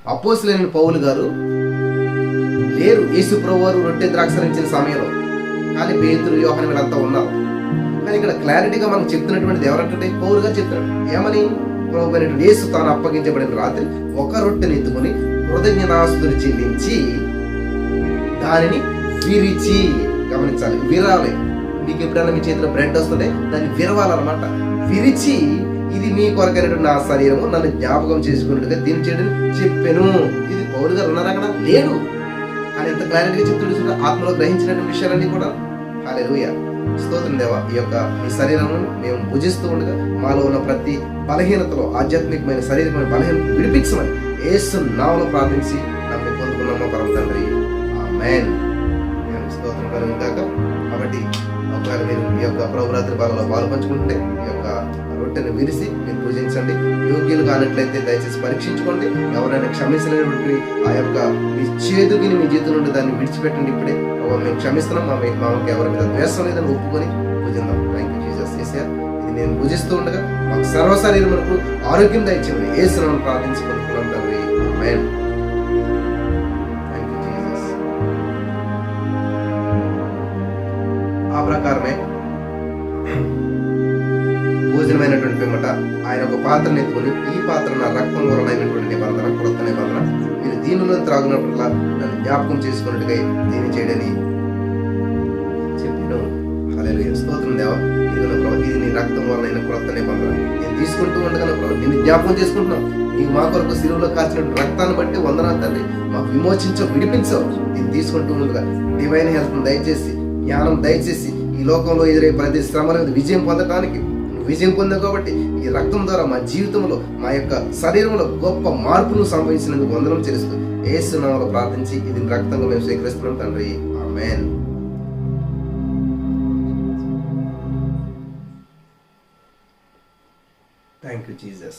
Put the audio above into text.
అపోస్తలుడైన పౌలు గారు లేరు యేసు ప్రభువు వారు రొట్టె ద్రాక్షరించిన సమయంలో, కానీ పేతురు యోహాను వీళ్ళంతా ఉన్నారు. కానీ ఇక్కడ క్లారిటీగా మనం చెప్తున్నటువంటిది ఎవరంటే పౌలు గారు చెప్తున్నాడు. ఏమని? ప్రభు అయినటువంటి యేసు తాను అప్పగించబడిన రాత్రి ఒక రొట్టెని ఎత్తుకొని కృతజ్ఞతాస్తుతులు చెల్లించి దానిని విరిచి, గమనించాలి, విరాలి. మీకు ఎప్పుడైనా మీ చేతిలో బ్రెడ్ వస్తుంటే దాన్ని విరవాలన్నమాట. విరిచి, ఇది మీ కొరకైనటువంటి నా శరీరము, నన్ను జ్ఞాపకం చేసుకున్నట్టుగా దీన్ని చేయడం చెప్పాను. ఇది పౌలు గారు ఉన్నారు అక్కడ? లేడు. కానీ ఎంత క్లారిటీగా చెప్తుంటే ఆత్మలో గ్రహించినటువంటి విషయాలన్నీ కూడా. హల్లెలూయా, స్తోత్రం దేవా. ఈ యొక్క మీ శరీరాన్ని మేము భుజిస్తూ ఉండగా మాలో ఉన్న ప్రతి బలహీనతలో, ఆధ్యాత్మికమైన శరీరమైన బలహీనత విడిపించమని యేసు నామములో ప్రార్థించి నమ్మి పొందుకున్నాము పరమ తండ్రి, ఆమేన్. స్తోత్రం కలుగును గాక. కాబట్టి ఒకవేళ మీరు ఈ యొక్క ప్రభురాత్రి బాలలో పాలు పంచుకుంటే ఈ యొక్క రొట్టెను విరిసి మీరు పూజించండి. యోగ్యులు కానట్లయితే దయచేసి పరీక్షించుకోండి. ఎవరైనా క్షమించలేనటువంటి ఆ యొక్క మీ చేదుగిని మీ జీవితం నుండి దాన్ని విడిచిపెట్టండి. ఇప్పుడే మేము క్షమిస్తున్నాం, మాకు ఎవరి మీద ద్వేషం లేదని ఒప్పుకొని పూజిద్దాం. Thank you Jesus. యేసయ్యా, ఇది నేను పూజిస్తూ ఉండగా మాకు సర్వశరీరమునకు ఆరోగ్యం దయచేయమని యేసునామమున ప్రార్థించి పొందుకున్నాం తండ్రి, ఆమేన్. Thank you Jesus. ఆ ప్రకారమే భోజనమైనటువంటి పిమ్మట ఆయన ఒక పాత్రను ఎత్తుకొని, ఈ పాత్ర నా రక్తం వలనైనటువంటి నిబంధన, కొత్త నిబంధన, మీరు దీనిలో త్రాగునట్లా నన్ను జ్ఞాపకం చేసుకున్నట్టుగా దీన్ని చేయడని చెప్పాను. హల్లెలూయా, స్తోత్రం దేవా. ఇదిగో ప్రభు, ఇది నీ రక్తం వలన కొత్త నిబంధన, నేను తీసుకుంటూ ఉండగా ప్రభు నిన్ను జ్ఞాపకం చేసుకుంటున్నాం. నీకు మా కొరకు శిలువలో కాల్చినటువంటి రక్తాన్ని బట్టి వందనాలు తండ్రి. మాకు విమోచించవు, విడిపించవు. నేను తీసుకుంటూ ఉండగా డివైన్ హెల్త్ దయచేసి, జ్ఞానం దయచేసి, ఈ లోకంలో ఎదురే ప్రతి శ్రమల విజయం పొందడానికి విజయం పొందావు కాబట్టి ఈ రక్తం ద్వారా మా జీవితంలో, మా యొక్క శరీరంలో గొప్ప మార్పును సంభవించినందుకు వందనం చేస్తూ యేసు నామములో ప్రార్థించి ఇది రక్తంగా మేము స్వీకరిస్తున్నాం తండ్రి, ఆమేన్. Thank you Jesus.